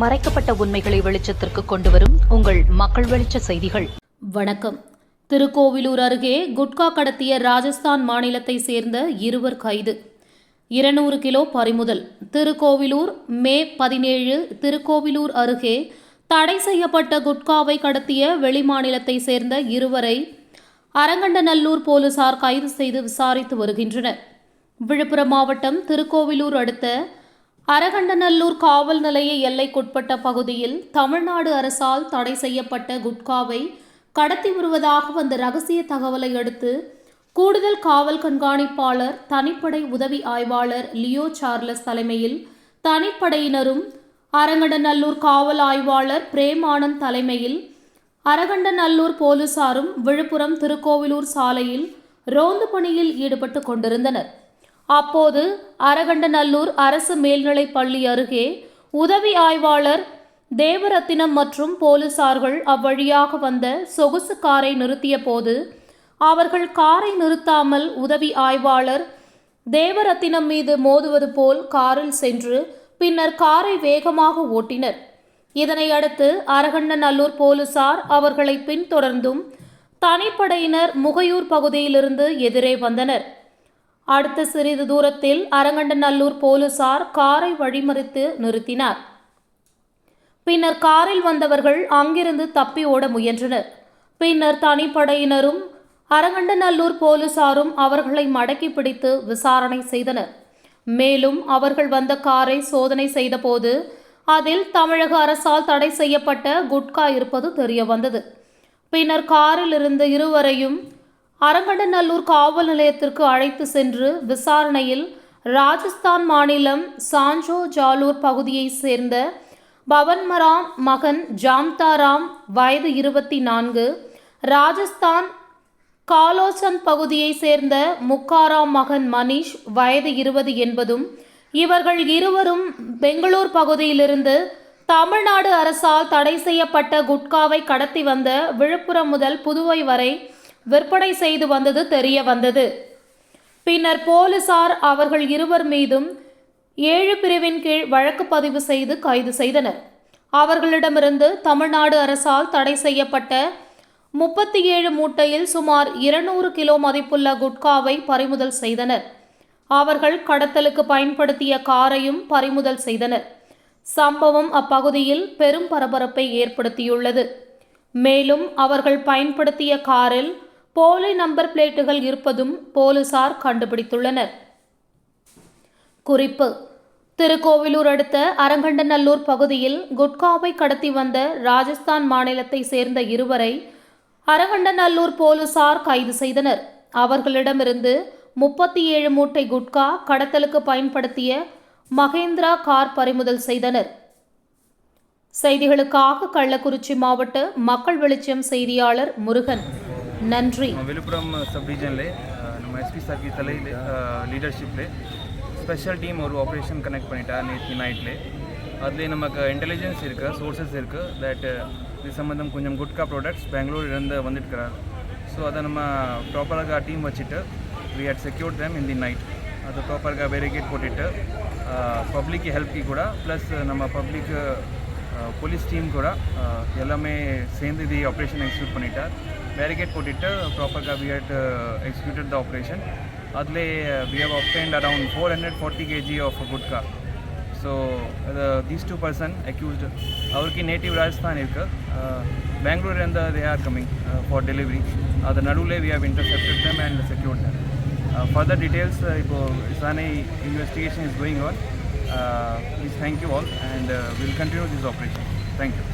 மறைக்கப்பட்ட உண்மைகளை வெளிச்சத்திற்கு கொண்டுவரும் உங்கள் மக்கள் வெளிச்ச செய்திகள். வணக்கம். திருக்கோவிலூர் அருகே குட்கா கடத்திய ராஜஸ்தான் மாநிலத்தை சேர்ந்த இருவர் கைது. 200 கிலோ பறிமுதல். திருக்கோவிலூர் மே 17 திருக்கோவிலூர் அருகே தடை செய்யப்பட்ட குட்காவை கடத்திய வெளிமாநிலத்தை சேர்ந்த இருவரை அரங்கண்டநல்லூர் போலீசார் கைது செய்து விசாரித்து வருகின்றனர். விழுப்புரம் மாவட்டம் திருக்கோவிலூர் அடுத்த அரங்கண்டநல்லூர் காவல் நிலைய எல்லைக்குட்பட்ட பகுதியில் தமிழ்நாடு அரசால் தடை செய்யப்பட்ட குட்காவை கடத்தி வருவதாக வந்த ரகசிய தகவலை அடுத்து கூடுதல் காவல் கண்காணிப்பாளர் தனிப்படை உதவி ஆய்வாளர் லியோ சார்லஸ் தலைமையில் தனிப்படையினரும் அரங்கண்டநல்லூர் காவல் ஆய்வாளர் பிரேம் ஆனந்த் தலைமையில் அரங்கண்டநல்லூர் போலீசாரும் விழுப்புரம் திருக்கோவிலூர் சாலையில் ரோந்து பணியில் ஈடுபட்டு கொண்டிருந்தனர். அப்போது அரங்கண்டநல்லூர் அரசு மேல்நிலைப் பள்ளி அருகே உதவி ஆய்வாளர் தேவரத்தினம் மற்றும் போலீசார்கள் அவ்வழியாக வந்த சொகுசு காரை நிறுத்திய போது அவர்கள் காரை நிறுத்தாமல் உதவி ஆய்வாளர் தேவரத்தினம் மீது மோதுவது போல் காரில் சென்று பின்னர் காரை வேகமாக ஓட்டினர். இதனையடுத்து அரங்கண்டநல்லூர் போலீசார் அவர்களை பின்தொடர்ந்தும் தனிப்படையினர் முகையூர் பகுதியிலிருந்து எதிரே வந்தனர். அடுத்த சிறிது தூரத்தில் அரங்கண்டநல்லூர் போலீசார் காரை வழிமறித்து நிறுத்தினார். பின்னர் காரில் வந்தவர்கள் அங்கிருந்து தப்பி ஓட முயன்றனர். பின்னர் தனிப்படையினரும் அரங்கண்டநல்லூர் போலீசாரும் அவர்களை மடக்கி பிடித்து விசாரணை செய்தனர். மேலும் அவர்கள் வந்த காரை சோதனை செய்தபோது அதில் தமிழக அரசால் தடை செய்யப்பட்ட குட்கா இருப்பது தெரியவந்தது. பின்னர் காரில் இருந்த இருவரையும் அரங்கண்டநல்லூர் காவல் நிலையத்திற்கு அழைத்து சென்று விசாரணையில் ராஜஸ்தான் மாநிலம் சாஞ்சோ ஜாலூர் பகுதியைச் சேர்ந்த பவன்மராம் மகன் ஜாம்தாராம் வயது 24, ராஜஸ்தான் காலோசந்த் பகுதியைச் சேர்ந்த முக்காராம் மகன் மனிஷ் வயது 20 என்பதும் இவர்கள் இருவரும் பெங்களூர் பகுதியிலிருந்து தமிழ்நாடு அரசால் தடை செய்யப்பட்ட குட்காவை கடத்தி வந்த விழுப்புரம் முதல் புதுவை வரை விற்பனை செய்து வந்தது தெரிய வந்தது. பின்னர் போலீசார் அவர்கள் இருவர் மீதும் 7 பிரிவின் கீழ் வழக்கு பதிவு செய்து கைது செய்தனர். அவர்களிடமிருந்து தமிழ்நாடு அரசால் தடை செய்யப்பட்ட 37 மூட்டையில் சுமார் 200 கிலோ மதிப்புள்ள குட்காவை பறிமுதல் செய்தனர். அவர்கள் கடத்தலுக்கு பயன்படுத்திய காரையும் பறிமுதல் செய்தனர். சம்பவம் அப்பகுதியில் பெரும் பரபரப்பை ஏற்படுத்தியுள்ளது. மேலும் அவர்கள் பயன்படுத்திய காரில் போலி நம்பர் பிளேட்டுகள் இருப்பதும் போலீசார் கண்டுபிடித்துள்ளனர். குறிப்பு: திருக்கோவிலூர் அடுத்த அரங்கண்டநல்லூர் பகுதியில் குட்காவை கடத்தி வந்த ராஜஸ்தான் மாநிலத்தை சேர்ந்த இருவரை அரங்கண்டநல்லூர் போலீசார் கைது செய்தனர். அவர்களிடமிருந்து 37 மூட்டை குட்கா கடத்தலுக்கு பயன்படுத்திய மகேந்திரா கார் பறிமுதல் செய்தனர். செய்திகளுக்காக கள்ளக்குறிச்சி மாவட்ட மக்கள் வெளிச்சம் செய்தியாளர் முருகன். நன்றி. விழுப்புரம் சப் ரீஜனில் நம்ம எஸ்பி சார் தலையில் லீடர்ஷிப்பில் ஸ்பெஷல் டீம் ஒரு ஆப்ரேஷன் கனெக்ட் பண்ணிட்டா நேற்று நைட்டில். அதில் நமக்கு இன்டெலிஜென்ஸ் இருக்குது, சோர்ஸஸ் இருக்குது தட் இது சம்மந்தம் கொஞ்சம் குட்கா ப்ராடக்ட்ஸ் பெங்களூர்லேருந்து வந்துட்டுருக்கிறார். ஸோ அதை நம்ம ப்ராப்பராக டீம் வச்சுட்டு we had secured them in the night. அது ப்ராப்பராக பேரிகேட் போட்டுட்டு பப்ளிக்கு ஹெல்ப்க்கு கூட ப்ளஸ் நம்ம பப்ளிக்கு போலீஸ் டீம் கூட எல்லாமே சேர்ந்து இது ஆப்ரேஷன் எக்ஸிக்யூட் பண்ணிட்டார். பேரிகேட் போட்டுட்டு ப்ராப்பராக we had executed the operation. அதிலே we have obtained around 440 kg of gutka. So these two person accused அவருக்கு நேட்டிவ் ராஜஸ்தான் இருக்குது, பெங்களூர்லேருந்து they are coming for delivery. அது நடுவில் we have intercepted them and secured them. Further details இப்போது விசாரணை investigation is going on. Please thank you all and we'll continue this operation. Thank you.